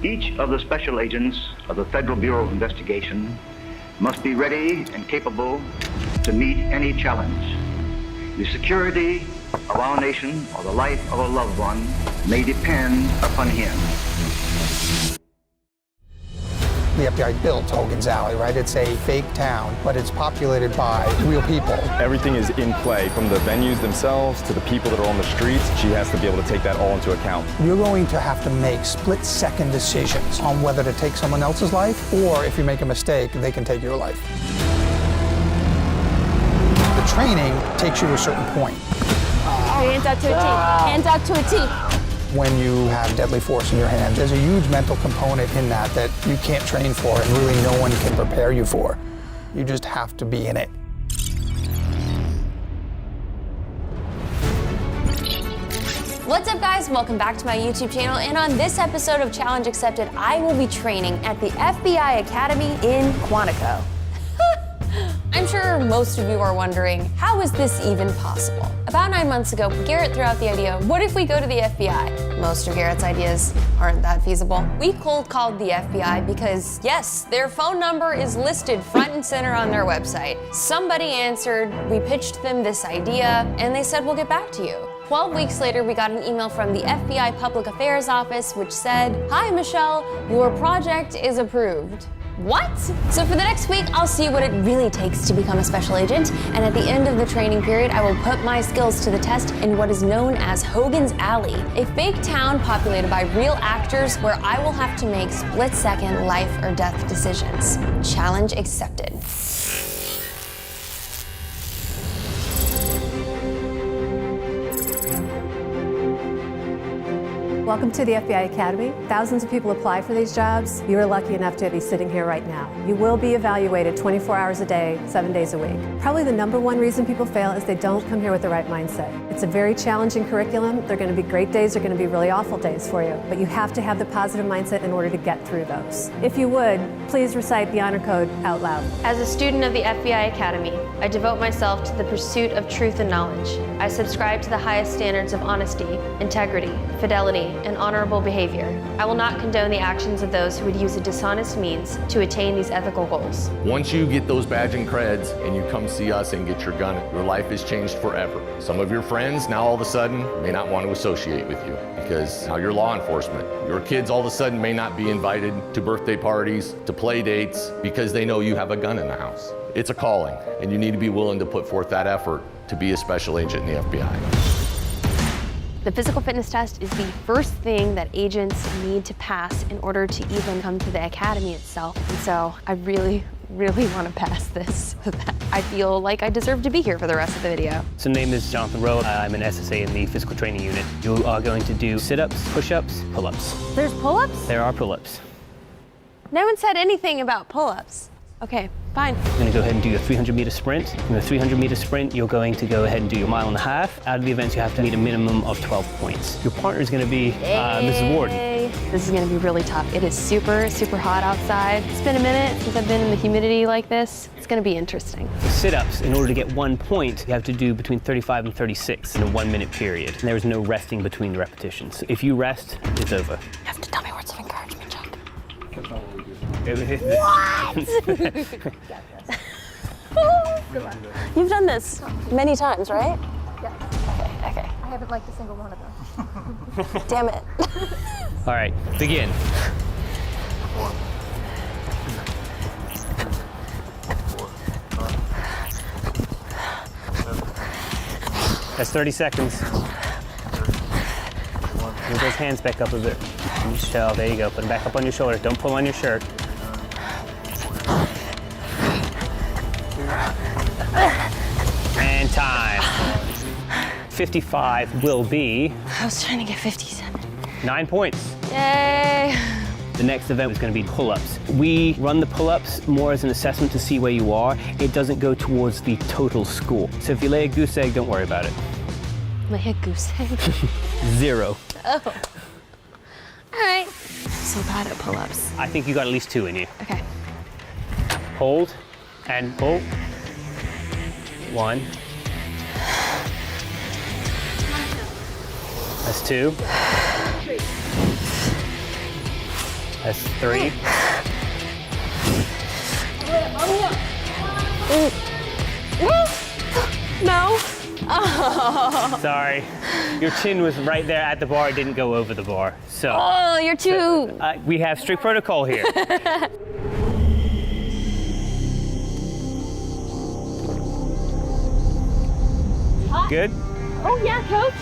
Each of the special agents of the Federal Bureau of Investigation must be ready and capable to meet any challenge. The security of our nation or the life of a loved one may depend upon him. The FBI built Hogan's Alley, right? It's a fake town, but it's populated by real people. Everything is in play, from the venues themselves to the people that are on the streets. She has to be able to take that all into account. You're going to have to make split-second decisions on whether to take someone else's life, or if you make a mistake, they can take your life. The training takes you to a certain point. Hands out to a T. Hands out to a T. When you have deadly force in your hand, there's a huge mental component in that you can't train for and really no one can prepare you for. You just have to be in it. What's up, guys? Welcome back to my YouTube channel, and on this episode of Challenge Accepted, I will be training at the FBI Academy in Quantico. I'm sure most of you are wondering, how is this even possible? About 9 months ago, Garrett threw out the idea, what if we go to the FBI? Most of Garrett's ideas aren't that feasible. We cold called the FBI because, yes, their phone number is listed front and center on their website. Somebody answered, we pitched them this idea, and they said, we'll get back to you. 12 weeks later, we got an email from the FBI Public Affairs Office which said, hi, Michelle, your project is approved. What? So for the next week, I'll see what it really takes to become a special agent, and at the end of the training period, I will put my skills to the test in what is known as Hogan's Alley, a fake town populated by real actors where I will have to make split-second life or death decisions. Challenge accepted. Welcome to the FBI Academy. Thousands of people apply for these jobs. You are lucky enough to be sitting here right now. You will be evaluated 24 hours a day, 7 days a week. Probably the #1 reason people fail is they don't come here with the right mindset. It's a very challenging curriculum. There are going to be great days, there are going to be really awful days for you, but you have to have the positive mindset in order to get through those. If you would, please recite the honor code out loud. As a student of the FBI Academy, I devote myself to the pursuit of truth and knowledge. I subscribe to the highest standards of honesty, integrity, fidelity, and honorable behavior. I will not condone the actions of those who would use a dishonest means to attain these ethical goals. Once you get those badge and creds and you come see us and get your gun, your life is changed forever. Some of your friends now all of a sudden may not want to associate with you because now you're law enforcement. Your kids all of a sudden may not be invited to birthday parties, to play dates, because they know you have a gun in the house. It's a calling, and you need to be willing to put forth that effort to be a special agent in the FBI. The physical fitness test is the first thing that agents need to pass in order to even come to the academy itself. And so I really want to pass this so that I feel like I deserve to be here for the rest of the video. So my name is Jonathan Rowe. I'm an SSA in the physical training unit. You are going to do sit-ups, push-ups, pull-ups. There's pull-ups? There are pull-ups. No one said anything about pull-ups. Okay, fine. You're going to go ahead and do your 300-meter sprint. In the 300-meter sprint, you're going to go ahead and do your 1.5 miles. Out of the events, you have to meet a minimum of 12 points. Your partner is going to be Mrs. Warden. This is going to be really tough. It is super hot outside. It's been a minute since I've been in the humidity like this. It's going to be interesting. For sit-ups, in order to get 1 point, you have to do between 35 and 36 in a 1-minute period. And there is no resting between the repetitions. If you rest, it's over. You have to tell me words of encouragement, Chuck. What? You've done this many times, right? Yeah. Okay. I haven't liked a single one of them. Damn it. All right, begin. That's 30 seconds. Move those hands back up a bit. Michelle, there you go. Put them back up on your shoulders. Don't pull on your shirt. And time. 55 will be... I was trying to get 57. 9 points. Yay. The next event is going to be pull-ups. We run the pull-ups more as an assessment to see where you are. It doesn't go towards the total score. So if you lay a goose egg, don't worry about it. Lay a goose egg? 0. Oh. All right. I'm so bad at pull-ups. I think you got at least 2 in you. Okay. Hold and pull. 1. That's 2. That's 3. No. Sorry. Your chin was right there at the bar. It didn't go over the bar. So. Oh, you're too. We have strict protocol here. Good? Oh yeah, coach.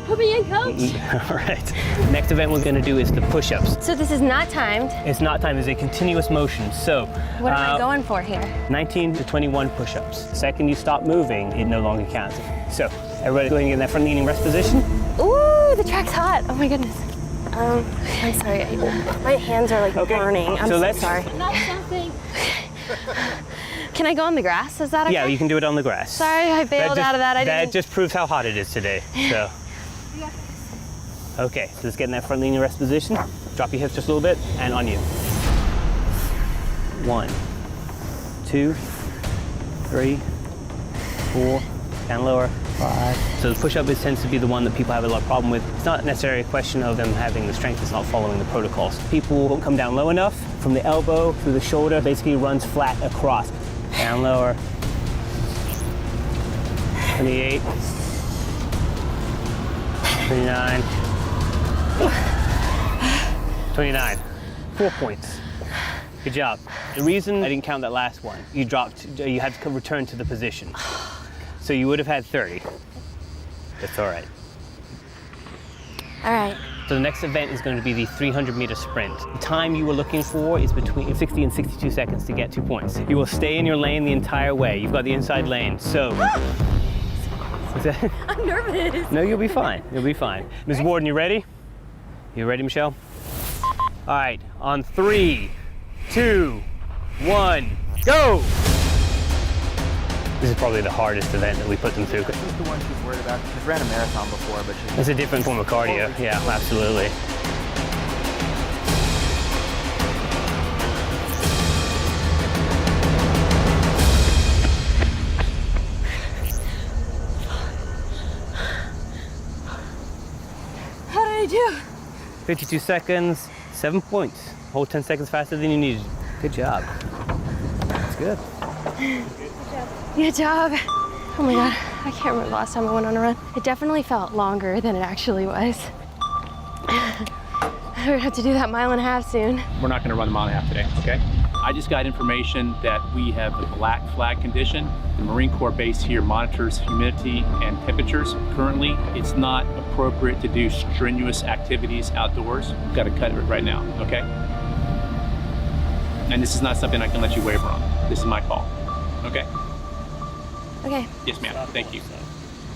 Put me in, coach. All right. Next event we're going to do is the push-ups. So this is not timed. It's not time. It's a continuous motion. So. What am I going for here? 19 to 21 push-ups. The second you stop moving, it no longer counts. So, everybody go ahead and get in that front leaning rest position. Ooh, the track's hot. Oh my goodness. I'm sorry. My hands are like burning. I'm so sorry. Not something. Can I go on the grass? Is that okay? Yeah, you can do it on the grass. Sorry, I bailed out of that. That just proves how hot it is today. So. Okay, so let's get in that front leaning rest position. Drop your hips just a little bit, and on you. 1, 2, 3, 4, down lower. 5. So the push-up tends to be the one that people have a lot of problem with. It's not necessarily a question of them having the strength, it's not following the protocols. People won't come down low enough. From the elbow through the shoulder, basically runs flat across. Down lower. 28. 29. 29. 4 points. Good job. The reason I didn't count that last one, you had to return to the position. So you would have had 30. That's all right. All right. So the next event is going to be the 300-meter sprint. The time you were looking for is between 60 and 62 seconds to get 2 points. You will stay in your lane the entire way. You've got the inside lane, so. I'm nervous. No, you'll be fine. You'll be fine. Ms. Warden, you ready? You ready, Michelle? All right, on 3, 2, 1, go! This is probably the hardest event that we put them through. This is the one she's worried about. She's ran a marathon before, but she's... It's a different form of cardio. Yeah, absolutely. How did I do? 52 seconds, 7 points. Hold 10 seconds faster than you needed. Good job. That's good. Good job. Oh my God, I can't remember the last time I went on a run. It definitely felt longer than it actually was. We're gonna have to do that 1.5 miles soon. We're not gonna run the 1.5 miles today, okay? I just got information that we have the black flag condition. The Marine Corps base here monitors humidity and temperatures. Currently, it's not appropriate to do strenuous activities outdoors. We've gotta cut it right now, okay? And this is not something I can let you waiver on. This is my call, okay? Okay. Yes, ma'am, thank you.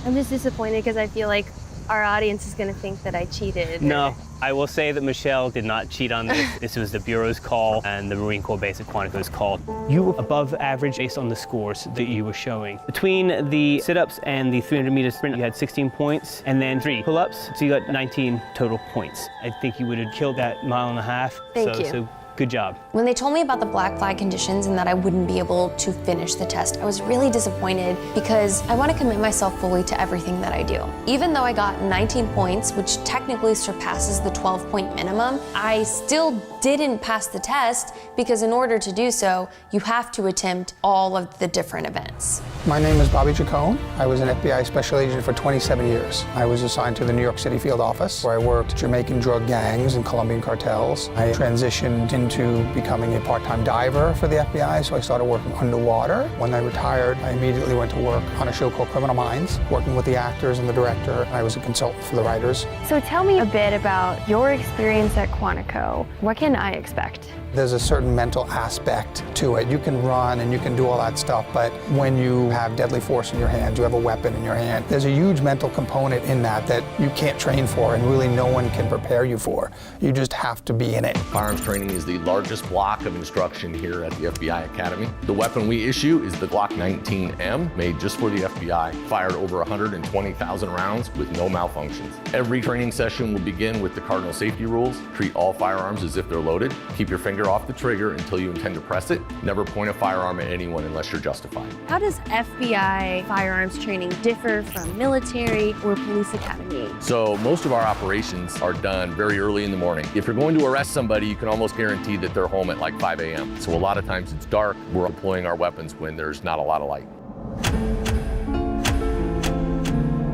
I'm just disappointed because I feel like our audience is gonna think that I cheated. No, I will say that Michelle did not cheat on this. This was the Bureau's call and the Marine Corps base at Quantico's call. You were above average based on the scores that you were showing. Between the sit-ups and the 300-meter sprint, you had 16 points, and then 3 pull-ups, so you got 19 total points. I think you would have killed that 1.5 miles. Thank you. So good job. When they told me about the black flag conditions and that I wouldn't be able to finish the test, I was really disappointed because I want to commit myself fully to everything that I do. Even though I got 19 points, which technically surpasses the 12-point minimum, I still didn't pass the test because in order to do so, you have to attempt all of the different events. My name is Bobby Chacon. I was an FBI special agent for 27 years. I was assigned to the New York City field office where I worked Jamaican drug gangs and Colombian cartels. I transitioned into becoming a part-time diver for the FBI, so I started working underwater. When I retired, I immediately went to work on a show called Criminal Minds, working with the actors and the director. I was a consultant for the writers. So tell me a bit about your experience at Quantico. What can I expect? There's a certain mental aspect to it. You can run and you can do all that stuff, but when you have deadly force in your hands, you have a weapon in your hand, there's a huge mental component in that you can't train for and really no one can prepare you for. You just have to be in it. Firearms training is the largest block of instruction here at the FBI Academy. The weapon we issue is the Glock 19M, made just for the FBI, fired over 120,000 rounds with no malfunctions. Every training session will begin with the cardinal safety rules. Treat all firearms as if they're they're loaded. Keep your finger off the trigger until you intend to press it. Never point a firearm at anyone unless you're justified. How does FBI firearms training differ from military or police academy? So most of our operations are done very early in the morning. If you're going to arrest somebody, you can almost guarantee that they're home at like 5 a.m. So a lot of times it's dark. We're deploying our weapons when there's not a lot of light.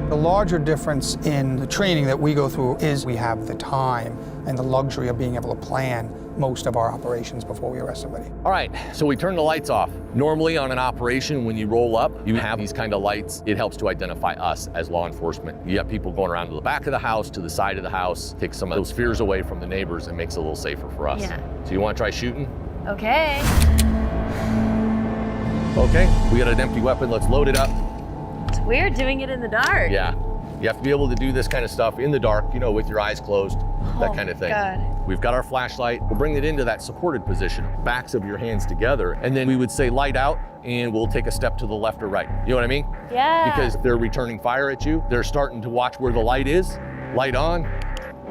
The larger difference in the training that we go through is we have the time and the luxury of being able to plan most of our operations before we arrest somebody. All right, so we turn the lights off. Normally on an operation, when you roll up, you have these kind of lights. It helps to identify us as law enforcement. You have people going around to the back of the house, to the side of the house, takes some of those fears away from the neighbors and makes it a little safer for us. Yeah. So you want to try shooting? Okay. Okay, we got an empty weapon. Let's load it up. It's weird doing it in the dark. Yeah. You have to be able to do this kind of stuff in the dark, you know, with your eyes closed, that kind of thing. God. We've got our flashlight. We'll bring it into that supported position, backs of your hands together, and then we would say light out, and we'll take a step to the left or right. You know what I mean? Yeah. Because they're returning fire at you. They're starting to watch where the light is. Light on,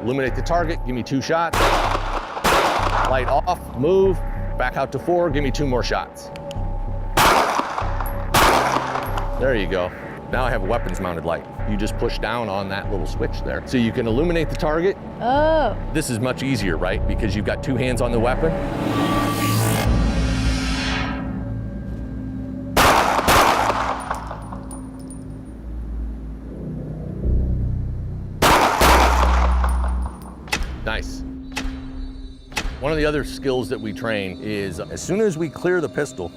eliminate the target, give me 2 shots. Light off, move, back out to 4, give me 2 more shots. There you go. Now I have a weapons mounted light. You just push down on that little switch there. So you can illuminate the target. Oh. This is much easier, right? Because you've got 2 hands on the weapon. Nice. One of the other skills that we train is as soon as we clear the pistol,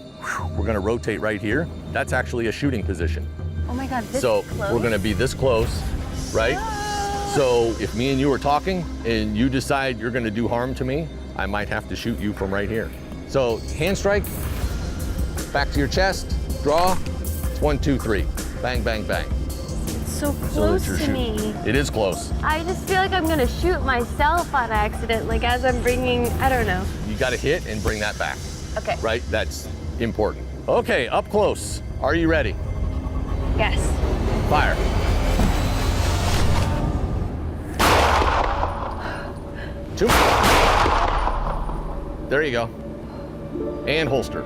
we're gonna rotate right here. That's actually a shooting position. Oh my God, this So is close. we're gonna be this close, right? So if me and you are talking and you decide you're gonna do harm to me, I might have to shoot you from right here. So hand strike, back to your chest, draw, it's 1, 2, 3, bang, bang, bang. It's so So close that you're to shooting. me. It is close. I just feel like I'm gonna shoot myself on accident, like as I'm bringing, I don't know. You gotta hit and bring that back, Okay. right? That's important. Okay, up close. Are you ready? Yes. Fire. Two. There you go. And holster.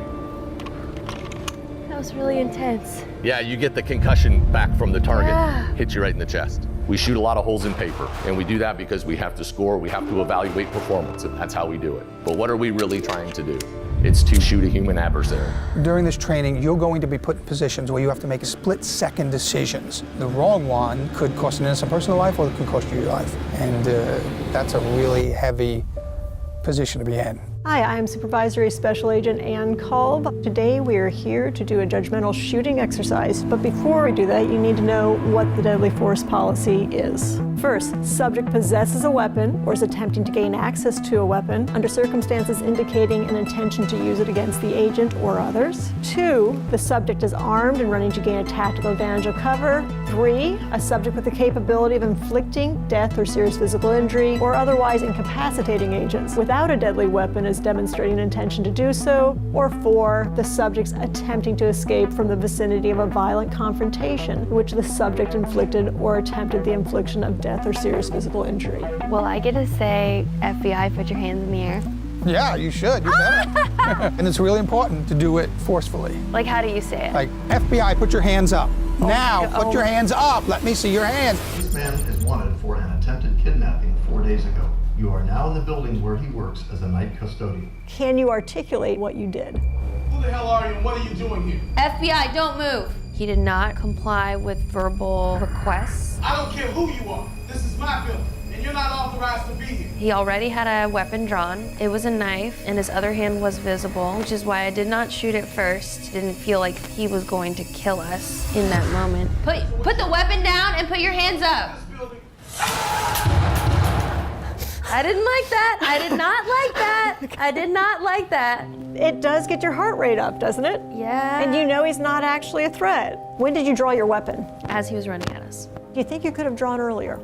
That was really intense. Yeah, you get the concussion back from the target. Yeah. Hits you right in the chest. We shoot a lot of holes in paper, and we do that because we have to score, we have to evaluate performance, and that's how we do it. But what are we really trying to do? It's to shoot a human adversary. During this training, you're going to be put in positions where you have to make split-second decisions. The wrong one could cost an innocent person a life, or it could cost you your life. And that's a really heavy position to be in. Hi, I'm Supervisory Special Agent Ann Kolb. Today we are here to do a judgmental shooting exercise, but before we do that, you need to know what the deadly force policy is. First, subject possesses a weapon or is attempting to gain access to a weapon under circumstances indicating an intention to use it against the agent or others. 2, the subject is armed and running to gain a tactical advantage of cover. 3, a subject with the capability of inflicting death or serious physical injury or otherwise incapacitating agents without a deadly weapon is demonstrating an intention to do so. Or 4, the subject's attempting to escape from the vicinity of a violent confrontation in which the subject inflicted or attempted the infliction of death or serious physical injury. Well, I get to say, FBI, put your hands in the air. Yeah, you should. You better. And it's really important to do it forcefully. Like, how do you say it? Like, FBI, put your hands up. Now, God. put your hands up. Let me see your hands. This man is wanted for an attempted kidnapping 4 days ago. You are now in the building where he works as a night custodian. Can you articulate what you did? Who the hell are you and what are you doing here? FBI, don't move. He did not comply with verbal requests. I don't care who you are. This is my building, and you're not authorized to be here. He already had a weapon drawn. It was a knife, and his other hand was visible, which is why I did not shoot it first. Didn't feel like he was going to kill us in that moment. Put the weapon down and put your hands up. I didn't like that. I did not like that. I did not like that. It does get your heart rate up, doesn't it? Yeah. And you know he's not actually a threat. When did you draw your weapon? As he was running at us. Do you think you could have drawn earlier?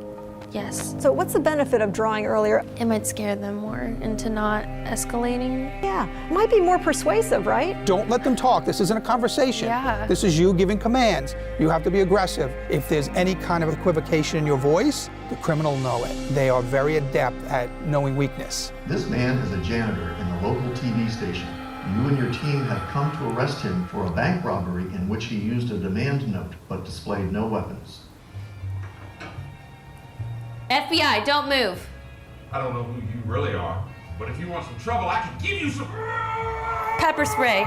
Yes. So what's the benefit of drawing earlier? It might scare them more into not escalating. Yeah, it might be more persuasive, right? Don't let them talk. This isn't a conversation. Yeah. This is you giving commands. You have to be aggressive. If there's any kind of equivocation in your voice, the criminal will know it. They are very adept at knowing weakness. This man is a janitor in the local TV station. You and your team have come to arrest him for a bank robbery in which he used a demand note but displayed no weapons. FBI, don't move. I don't know who you really are, but if you want some trouble, I can give you some. Pepper spray.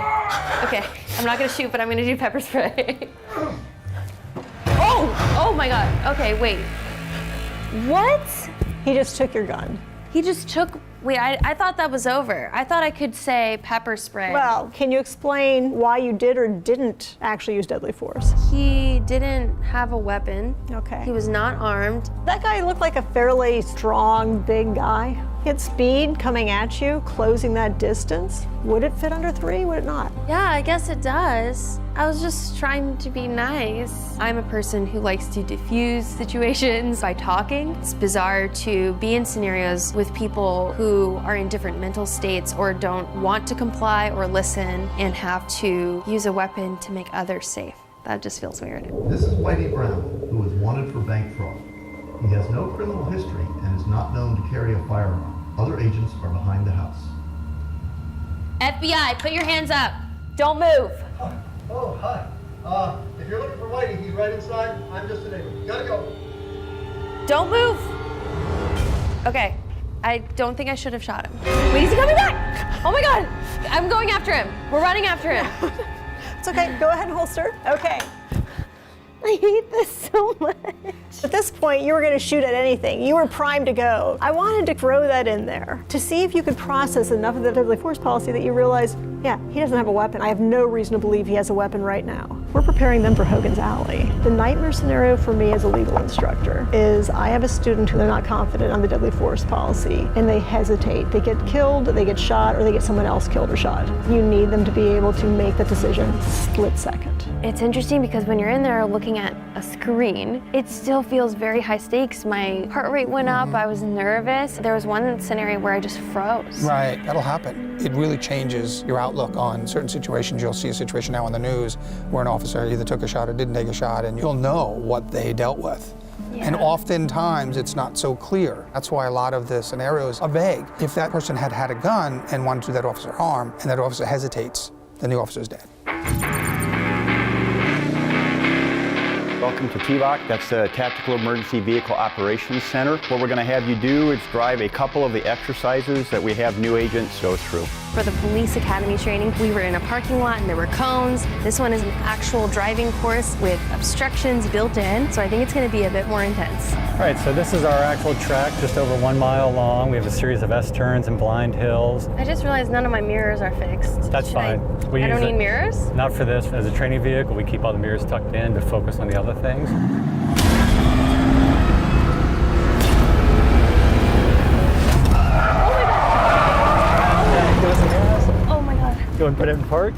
Okay, I'm not gonna shoot, but I'm gonna do pepper spray. Oh my God. Okay, wait. What? He just took your gun. He just took, wait, I thought that was over. I thought I could say pepper spray. Well, can you explain why you did or didn't actually use deadly force? He didn't have a weapon. Okay. He was not armed. That guy looked like a fairly strong, big guy. He had speed coming at you, closing that distance. Would it fit under 3? Would it not? Yeah, I guess it does. I was just trying to be nice. I'm a person who likes to diffuse situations by talking. It's bizarre to be in scenarios with people who are in different mental states or don't want to comply or listen and have to use a weapon to make others safe. That just feels weird. This is Whitey Brown, who is wanted for bank fraud. He has no criminal history and is not known to carry a firearm. Other agents are behind the house. FBI, put your hands up. Don't move. Oh, hi. If you're looking for Whitey, he's right inside. I'm just a neighbor. Gotta go. Don't move. Okay, I don't think I should have shot him. Wait, is he coming back? Oh my God, I'm going after him. We're running after him. It's okay, go ahead and holster. Okay. I hate this so much. At this point, you were going to shoot at anything. You were primed to go. I wanted to throw that in there to see if you could process enough of the deadly force policy that you realize, yeah, he doesn't have a weapon. I have no reason to believe he has a weapon right now. We're preparing them for Hogan's Alley. The nightmare scenario for me as a legal instructor is I have a student who they're not confident on the deadly force policy, and they hesitate. They get killed, they get shot, or they get someone else killed or shot. You need them to be able to make that decision split second. It's interesting because when you're in there looking at a screen, it still feels very high stakes. My heart rate went up, I was nervous. There was one scenario where I just froze. Right, that'll happen. It really changes your outlook on certain situations. You'll see a situation now on the news where an officer either took a shot or didn't take a shot, and you'll know what they dealt with. Yeah. And oftentimes it's not so clear. That's why a lot of the scenarios are vague. If that person had had a gun and wanted to do that officer harm, and that officer hesitates, then the officer's dead. Welcome to TVOC, that's the Tactical Emergency Vehicle Operations Center. What we're going to have you do is drive a couple of the exercises that we have new agents go through. For the police academy training, we were in a parking lot and there were cones. This one is an actual driving course with obstructions built in, so I think it's going to be a bit more intense. All right, so this is our actual track, just over 1 mile long. We have a series of S-turns and blind hills. I just realized none of my mirrors are fixed. That's fine. I don't need mirrors? Not for this. As a training vehicle, we keep all the mirrors tucked in to focus on the other things. Go and put it in park.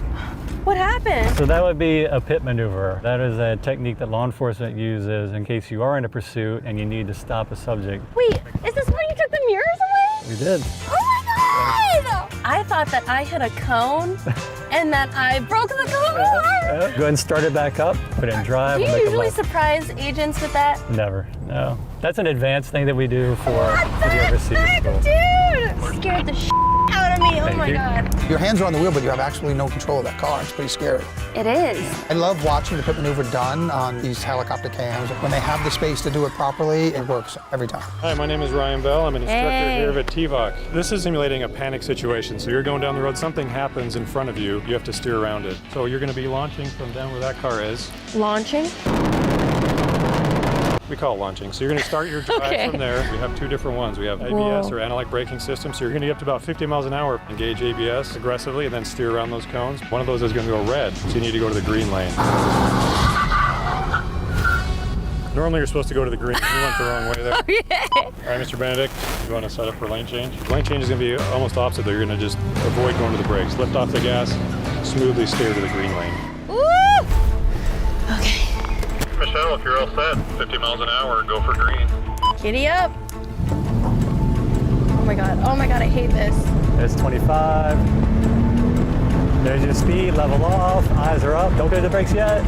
What happened? So that would be a pit maneuver. That is a technique that law enforcement uses in case you are in a pursuit and you need to stop a subject. Wait, is this where you took the mirrors away? We did. Oh my God! I thought that I hit a cone and that I broke the cone. Go ahead and start it back up, put it in drive. Do you usually surprise agents with that? Never, no. That's an advanced thing that we do for the overseas school. Dude! Scared the out of me, oh my God. Your hands are on the wheel, but you have absolutely no control of that car. It's pretty scary. It is. I love watching the pit maneuver done on these helicopter cams. When they have the space to do it properly, it works every time. Hi, my name is Ryan Bell. I'm an instructor here at TVOC. This is simulating a panic situation. So you're going down the road, something happens in front of you, you have to steer around it. So you're going to be launching from down where that car is. Launching? We call it launching. So you're going to start your drive from there. We have 2 different ones. We have ABS or analog braking system. So you're going to get up to about 50 miles an hour. Engage ABS aggressively and then steer around those cones. One of those is going to go red, so you need to go to the green lane. Normally you're supposed to go to the green. You went the wrong way there. Oh, yeah. All right, Mr. Benedict, you want to set up for lane change? Lane change is going to be almost opposite though. You're going to just avoid going to the brakes. Lift off the gas, smoothly steer to the green lane. Woo! Okay. Michelle, if you're all set, 50 miles an hour, go for green. Giddy up. Oh my God, I hate this. There's 25. There's your speed, level off, eyes are up. Don't go to the brakes yet.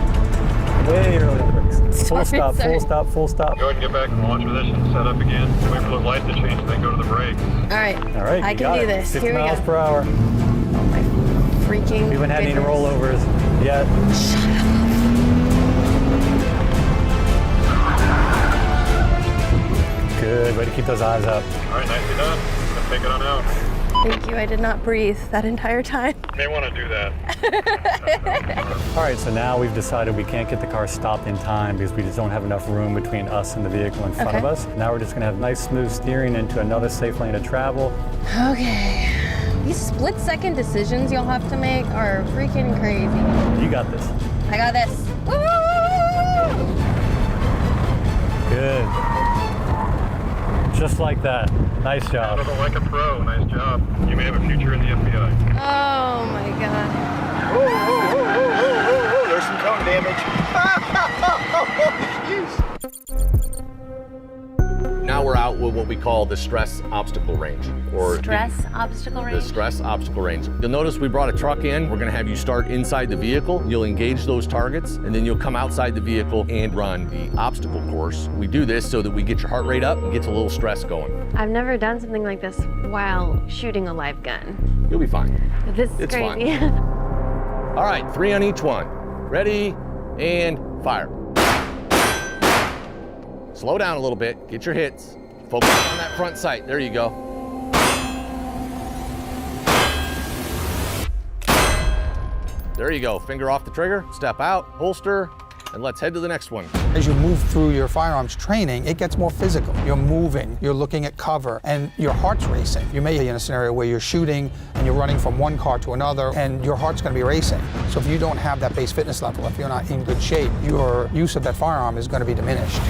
Way early on the brakes. Full stop, full stop, full stop. Go ahead and get back in launch position, set up again. Wait for the light to change, then go to the brakes. All right, I you can got do it. this. 50 Here we miles go. per hour. Freaking We haven't had any goodness. rollovers yet. Good, way to keep those eyes up. All right, nicely done. Let's take it on out. Thank you, I did not breathe that entire time. You may want to do that. All right, so now we've decided we can't get the car stopped in time because we just don't have enough room between us and the vehicle in front of us. Now we're just gonna have nice smooth steering into another safe lane of travel. Okay. These split-second decisions you'll have to make are freaking crazy. You got this. I got this. Woo! Good. Just like that. Nice job. Like a pro, nice job. You may have a future in the FBI. Oh my God. There's some cone damage. Now we're out with what we call the stress obstacle range. Or Obstacle the stress obstacle range. You'll notice we brought a truck in. We're gonna have you start inside the vehicle. You'll engage those targets, and then you'll come outside the vehicle and run the obstacle course. We do this so that we get your heart rate up and get a little stress going. I've never done something like this while shooting a live gun. You'll be fine. This is It's crazy. fine. All right, 3 on each one. Ready, and fire. Slow down a little bit, get your hits. Focus on that front sight, there you go. There you go, finger off the trigger, step out, holster, and let's head to the next one. As you move through your firearms training, it gets more physical. You're moving, you're looking at cover, and your heart's racing. You may be in a scenario where you're shooting and you're running from one car to another, and your heart's going to be racing. So if you don't have that base fitness level, if you're not in good shape, your use of that firearm is going to be diminished.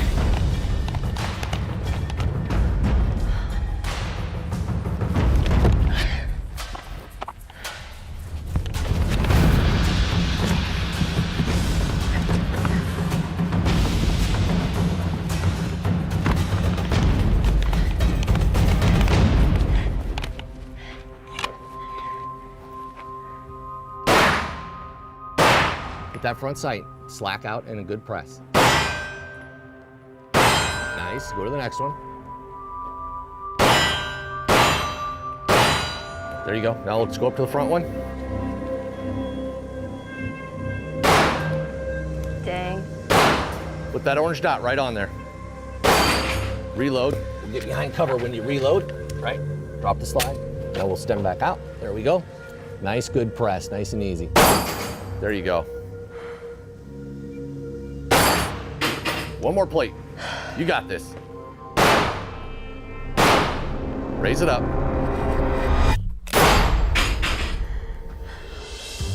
Get that front sight, slack out and a good press. Nice, go to the next one. There you go, now let's go up to the front one. Dang. Put that orange dot right on there. Reload, we'll get behind cover when you reload, right? Drop the slide, now we'll stem back out. There we go. Nice, good press, nice and easy. There you go. One more plate. You got this. Raise it up.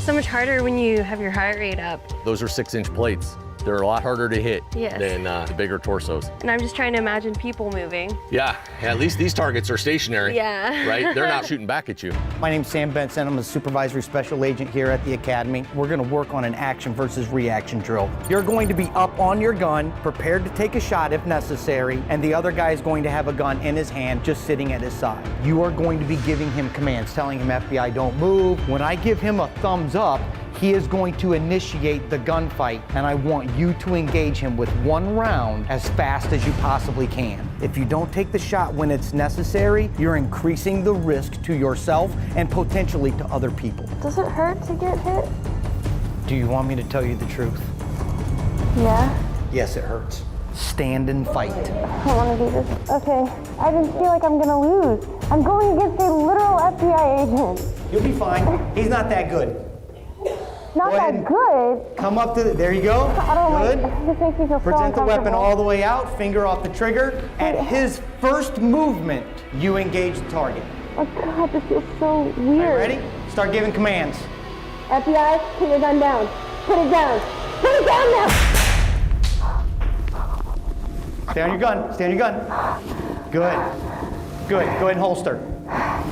So much harder when you have your heart rate up. Those are 6-inch plates. They're a lot harder to hit Yes. than the bigger torsos. And I'm just trying to imagine people moving. Yeah, at least these targets are stationary. Yeah. Right? They're not shooting back at you. My name's Sam Benson. I'm a supervisory special agent here at the Academy. We're going to work on an action versus reaction drill. You're going to be up on your gun, prepared to take a shot if necessary, and the other guy is going to have a gun in his hand just sitting at his side. You are going to be giving him commands, telling him FBI don't move. When I give him a thumbs up, he is going to initiate the gunfight, and I want you to engage him with one round as fast as you possibly can. If you don't take the shot when it's necessary, you're increasing the risk to yourself and potentially to other people. Does it hurt to get hit? Do you want me to tell you the truth? Yeah. Yes, it hurts. Stand and fight. I want to do this. Okay. I just feel like I'm going to lose. I'm going against a literal FBI agent. You'll be fine. He's not that good. Not that good. Come up to the, there you go. I don't Good. like, this makes me feel so Present the weapon uncomfortable. all the way out, finger off the trigger. At his first movement, you engage the target. Oh God, this feels so weird. Are you ready? Start giving commands. FBI, put your gun down. Put it down. Put it down now. Stay on your gun. Stay on your gun. Good. Good. Go ahead and holster. I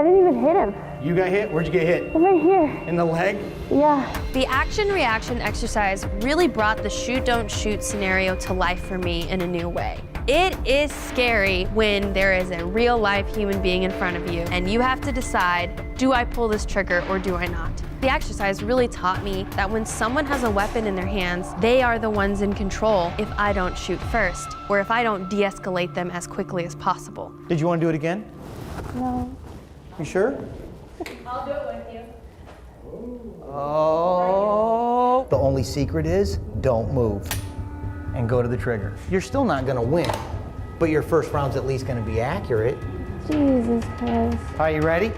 didn't even hit him. You got hit? Where'd you get hit? Right here. In the leg? Yeah. The action-reaction exercise really brought the shoot-don't-shoot scenario to life for me in a new way. It is scary when there is a real life human being in front of you and you have to decide, do I pull this trigger or do I not? The exercise really taught me that when someone has a weapon in their hands, they are the ones in control if I don't shoot first, or if I don't de-escalate them as quickly as possible. Did you want to do it again? No. You sure? I'll do it with you. Oh. The only secret is don't move and go to the trigger. You're still not going to win, but your first round's at least going to be accurate. Jesus Christ. Are you ready?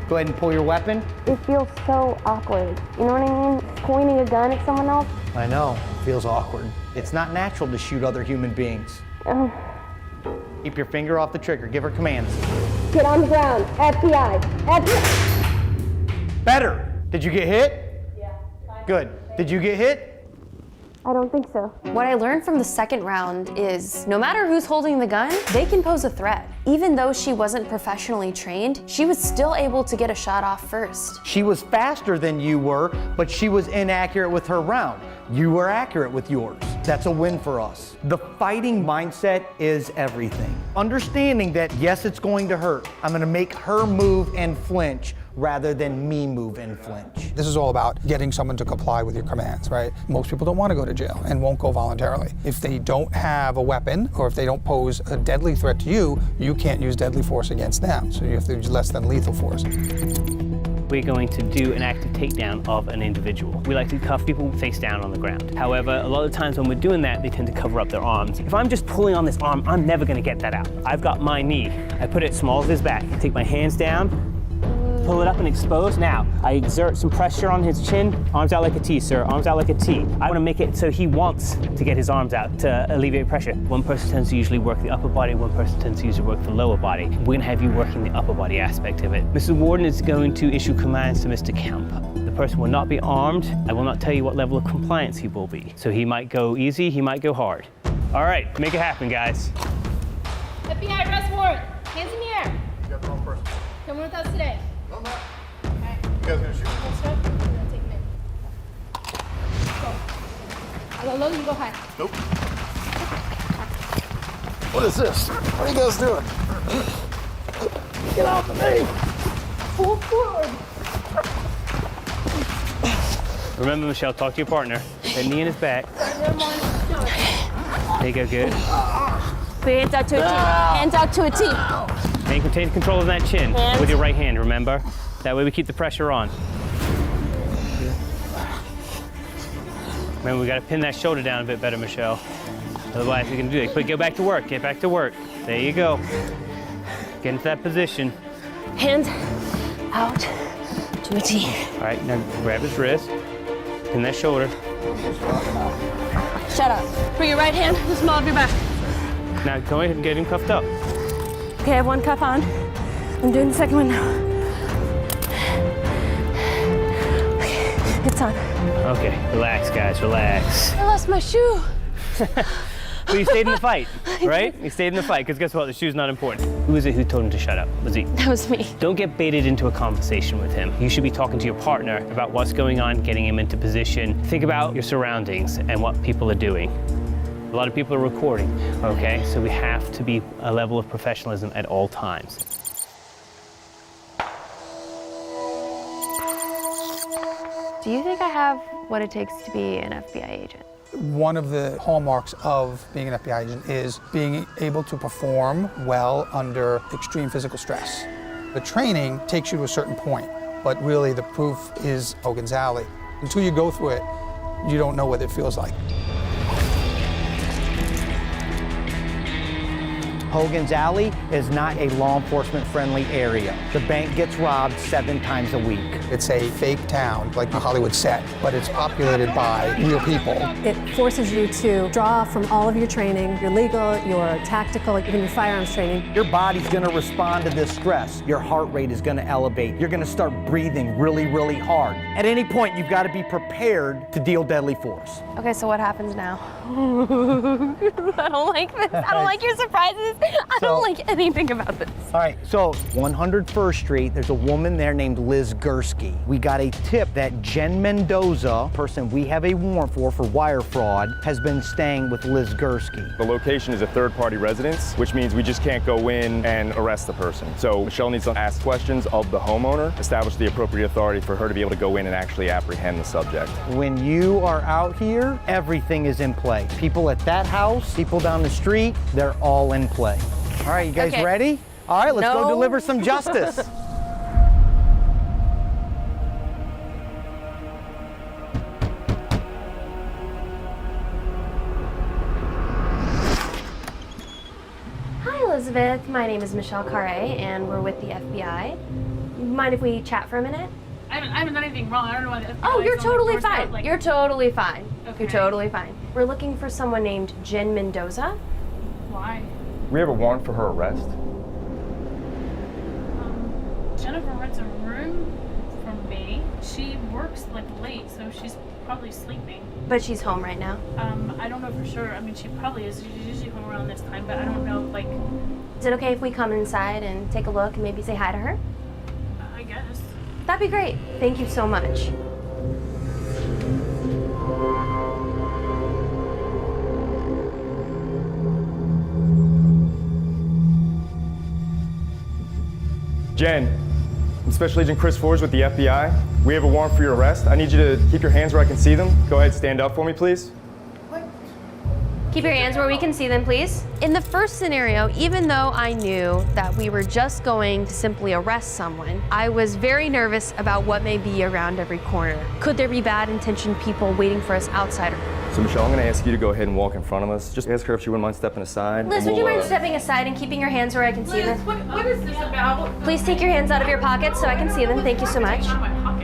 Go ahead and pull your weapon. It feels so awkward. You know what I mean? Pointing a gun at someone else. I know, it feels awkward. It's not natural to shoot other human beings. Keep your finger off the trigger. Give her commands. Get on the ground. FBI. Better. Did you get hit? Yeah. Good. Did you get hit? I don't think so. What I learned from the second round is no matter who's holding the gun, they can pose a threat. Even though she wasn't professionally trained, she was still able to get a shot off first. She was faster than you were, but she was inaccurate with her round. You were accurate with yours. That's a win for us. The fighting mindset is everything. Understanding that, yes, it's going to hurt. I'm going to make her move and flinch rather than me move and flinch. This is all about getting someone to comply with your commands, right? Most people don't want to go to jail and won't go voluntarily. If they don't have a weapon or if they don't pose a deadly threat to you, you can't use deadly force against them. So you have to use less than lethal force. We're going to do an active takedown of an individual. We like to cuff people face down on the ground. However, a lot of times when we're doing that, they tend to cover up their arms. If I'm just pulling on this arm, I'm never gonna get that out. I've got my knee. I put it small as his back. Take my hands down, pull it up and expose. Now, I exert some pressure on his chin. Arms out like a T, sir. Arms out like a T. I want to make it so he wants to get his arms out to alleviate pressure. One person tends to usually work the upper body, one person tends to usually work the lower body. We're going to have you working the upper body aspect of it. Mrs. Warden is going to issue commands to Mr. Kemp. The person will not be armed. I will not tell you what level of compliance he will be. So he might go easy, he might go hard. All right, make it happen, guys. FBI arrest warrant. Hands in the air. You got the wrong person. Come with us today. No, I'm not. Okay. You guys gonna shoot? Hold up. We're gonna take him in. Go. I go low, you go high. Nope. What is this? What are you guys doing? Get off of me! Pull forward. Remember, Michelle, talk to your partner. That knee in his back. There you go, good. Put your hands out to a T. Hands out to a T. And you can take control of that chin Hands. with your right hand, remember? That way we keep the pressure on. Remember, we gotta pin that shoulder down a bit better, Michelle. Otherwise, we can do it. But go back to work, get back to work. There you go. Get into that position. Hands out to a T. All right, now grab his wrist, pin that shoulder. Shut up. Bring your right hand to the small of your back. Now go ahead and get him cuffed up. Okay, I have one cuff on. I'm doing the second one now. Okay, it's on. Okay, relax, guys, relax. I lost my shoe. But you stayed in the fight, right? You stayed in the fight, because guess what? The shoe's not important. Who is it who told him to shut up? Was he? That was me. Don't get baited into a conversation with him. You should be talking to your partner about what's going on, getting him into position. Think about your surroundings and what people are doing. A lot of people are recording, okay? So we have to be a level of professionalism at all times. Do you think I have what it takes to be an FBI agent? One of the hallmarks of being an FBI agent is being able to perform well under extreme physical stress. The training takes you to a certain point, but really the proof is Hogan's Alley. Until you go through it, you don't know what it feels like. Hogan's Alley is not a law enforcement friendly area. The bank gets robbed 7 times a week. It's a fake town, like a Hollywood set, but it's populated by real people. It forces you to draw from all of your training, your legal, your tactical, even your firearms training. Your body's gonna respond to this stress. Your heart rate is gonna elevate. You're gonna start breathing really, really hard. At any point, you've gotta be prepared to deal deadly force. Okay, so what happens now? I don't like this. I don't like your surprises. I don't like anything about this. All right, so 101st Street, there's a woman there named Liz Gursky. We got a tip that Jen Mendoza, person we have a warrant for wire fraud, has been staying with Liz Gursky. The location is a third-party residence, which means we just can't go in and arrest the person. So Michelle needs to ask questions of the homeowner, establish the appropriate authority for her to be able to go in and actually apprehend the subject. When you are out here, everything is in play. People at that house, people down the street, they're all in play. All right, you guys ready? All right, let's go deliver some justice. Hi, Elizabeth. My name is Michelle Khare, and we're with the FBI. Mind if we chat for a minute? I haven't done anything wrong. I don't know why the FBI Oh, you're is on the totally doorstep, fine. like- You're totally fine. Okay. You're totally fine. We're looking for someone named Jen Mendoza. Why? We have a warrant for her arrest. Jennifer rents a room from me. She works like late, so she's probably sleeping. But she's home right now. I don't know for sure. I mean, she probably is. She's usually home around this time, but I don't know, like, Is it okay if we come inside and take a look and maybe say hi to her? I guess. That'd be great. Thank you so much. Jen, I'm Special Agent Chris Forge with the FBI. We have a warrant for your arrest. I need you to keep your hands where I can see them. Go ahead, stand up for me, please. Keep your hands where we can see them, please. In the first scenario, even though I knew that we were just going to simply arrest someone, I was very nervous about what may be around every corner. Could there be bad intentioned people waiting for us outside of her? So Michelle, I'm gonna ask you to go ahead and walk in front of us. Just ask her if she wouldn't mind stepping aside. Liz, and would you we'll, mind stepping aside and keeping your hands where I can see them? What is this about? Please take your hands out of your pockets so I can see them. Thank you so much.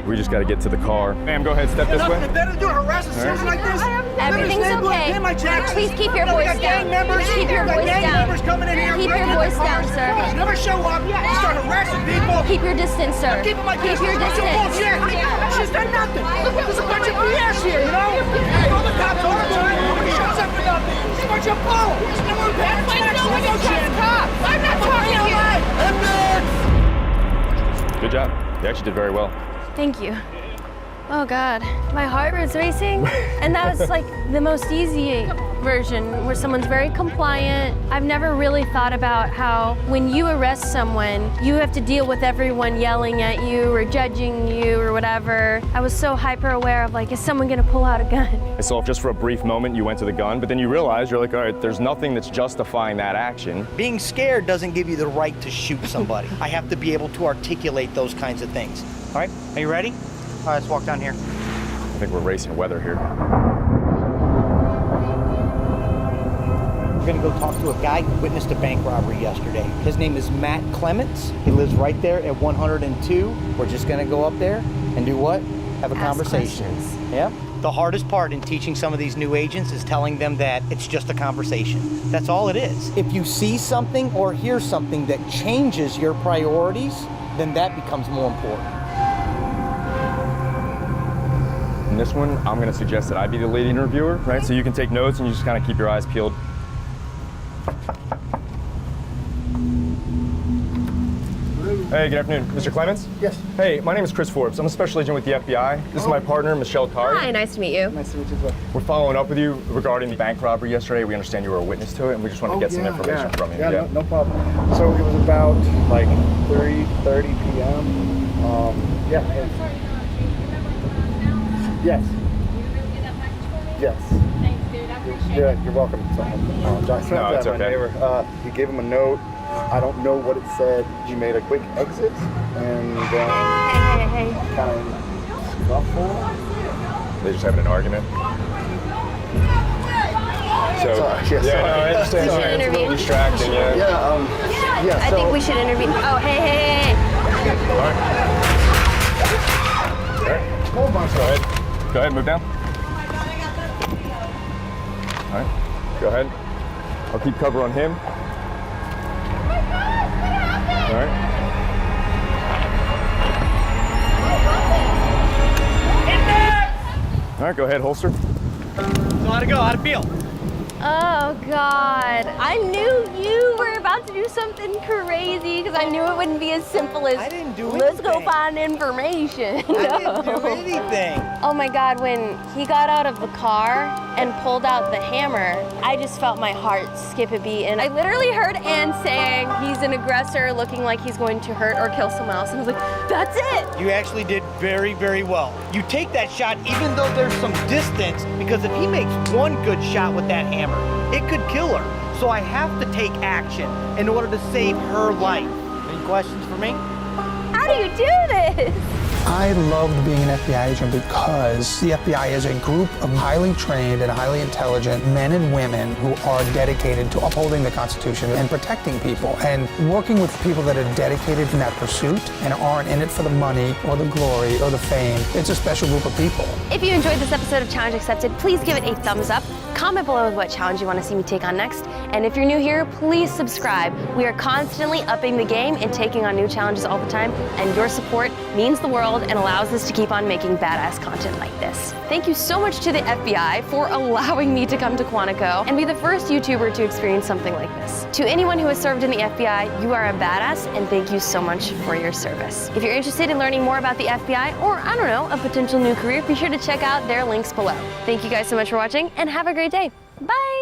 We just gotta get to the car. Ma'am, go ahead, step this way. Better do harass a citizen like this. Everything's okay. Please keep your voice down. Keep your voice down. Coming in here, Keep your voice down, sir. Never show up. Start harassing people. Keep your distance, sir. Keep your distance. bullshit. She's done nothing. There's a bunch of BS here, you know? All the cops all the time. Nobody shows up for nothing. It's a bunch of bull. No one pays attention. I'm not talking to you. Good job. You actually did very well. Thank you. Oh God, my heart was racing. And that was like the most easy version where someone's very compliant. I've never really thought about how when you arrest someone, you have to deal with everyone yelling at you or judging you or whatever. I was so hyper aware of like, is someone gonna pull out a gun? I saw just for a brief moment you went to the gun, but then you realized, you're like, all right, there's nothing that's justifying that action. Being scared doesn't give you the right to shoot somebody. I have to be able to articulate those kinds of things. All right, are you ready? All right, let's walk down here. I think we're racing weather here. We're gonna go talk to a guy who witnessed a bank robbery yesterday. His name is Matt Clements. He lives right there at 102. We're just gonna go up there and do what? Have a conversation. Questions. Yeah. The hardest part in teaching some of these new agents is telling them that it's just a conversation. That's all it is. If you see something or hear something that changes your priorities, then that becomes more important. In this one, I'm gonna suggest that I be the lead interviewer, right? So you can take notes and you just kind of keep your eyes peeled. Hey, good afternoon. Mr. Clements? Yes. Hey, my name is Chris Forbes. I'm a special agent with the FBI. This is my partner, Michelle Khare. Hi, nice to meet you. Nice to meet you as well. We're following up with you regarding the bank robbery yesterday. We understand you were a witness to it, and we just wanted to get some information from you. Yeah, no problem. So it was about like 3:30 p.m. Yeah. Yes. Yes. Thanks, dude. I appreciate it. Yeah, you're welcome. So, John, No, it's my okay. neighbor, he gave him a note. I don't know what it said. He made a quick exit and Hey. kind of scuffle. They're just having an argument. So, Sorry, yeah, sorry. no, I understand. We should It's a little intervene. distracting, yeah. Yeah, I think we should intervene. Oh, hey. All right. All right. Go ahead, move down. All right, go ahead. I'll keep cover on him. All right. All right, go ahead, holster. So how'd it go? How'd it feel? Oh God, I knew you were about to do something crazy because I knew it wouldn't be as simple as, I didn't do let's go anything. find information. I didn't do anything. Oh my God, when he got out of the car and pulled out the hammer, I just felt my heart skip a beat. And I literally heard Ann saying he's an aggressor looking like he's going to hurt or kill someone else. And I was like, that's it. You actually did very, very well. You take that shot even though there's some distance, because if he makes one good shot with that hammer, it could kill her. So I have to take action in order to save her life. Any questions for me? How do you do this? I loved being an FBI agent because the FBI is a group of highly trained and highly intelligent men and women who are dedicated to upholding the Constitution and protecting people. And working with people that are dedicated in that pursuit and aren't in it for the money or the glory or the fame, it's a special group of people. If you enjoyed this episode of Challenge Accepted, please give it a thumbs up. Comment below with what challenge you want to see me take on next. And if you're new here, please subscribe. We are constantly upping the game and taking on new challenges all the time. And your support means the world and allows us to keep on making badass content like this. Thank you so much to the FBI for allowing me to come to Quantico and be the first YouTuber to experience something like this. To anyone who has served in the FBI, you are a badass and thank you so much for your service. If you're interested in learning more about the FBI or, I don't know, a potential new career, be sure to check out their links below. Thank you guys so much for watching and have a great day. Bye!